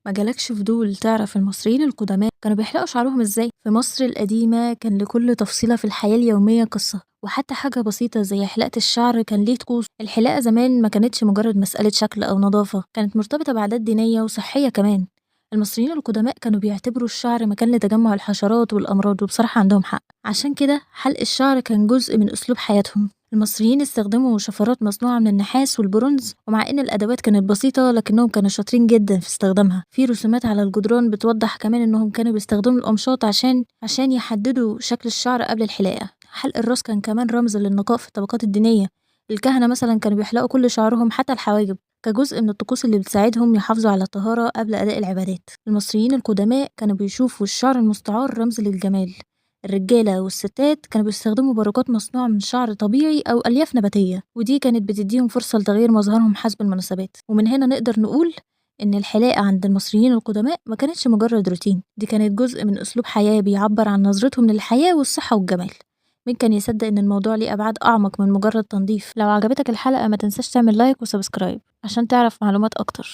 ما جالكش فضول تعرف المصريين القدماء كانوا بيحلقوا شعرهم ازاي؟ في مصر القديمة كان لكل تفصيلة في الحياة اليومية قصة، وحتى حاجة بسيطة زي حلاقة الشعر كان ليه طقوس. الحلاقة زمان ما كانتش مجرد مسألة شكل أو نظافة، كانت مرتبطة بعادات دينية وصحية كمان. المصريين القدماء كانوا بيعتبروا الشعر مكان لتجمع الحشرات والأمراض، وبصراحة عندهم حق. عشان كده حلق الشعر كان جزء من أسلوب حياتهم. المصريين استخدموا شفرات مصنوعة من النحاس والبرونز، ومع إن الأدوات كانت بسيطة لكنهم كانوا شاطرين جدا في استخدامها. في رسومات على الجدران بتوضح كمان إنهم كانوا بيستخدموا القمشات عشان يحددوا شكل الشعر قبل الحلاقة. حلق الراس كان كمان رمز للنقاء في الطبقات الدينية. الكهنة مثلا كانوا بيحلقوا كل شعرهم حتى الحواجب، كجزء من الطقوس اللي بتساعدهم يحافظوا على الطهارة قبل أداء العبادات. المصريين القدماء كانوا بيشوفوا الشعر المستعار رمز للجمال. الرجالة والستات كانوا بيستخدموا باروكات مصنوعة من شعر طبيعي أو ألياف نباتية، ودي كانت بتديهم فرصة لتغيير مظهرهم حسب المناسبات. ومن هنا نقدر نقول إن الحلاقة عند المصريين القدماء ما كانتش مجرد روتين، دي كانت جزء من أسلوب حياة بيعبر عن نظرتهم للحياة والصحة والجمال. مين كان يصدق إن الموضوع ليه أبعاد أعمق من مجرد تنظيف؟ لو عجبتك الحلقة ما تنساش تعمل لايك وسبسكرايب عشان تعرف معلومات أكتر.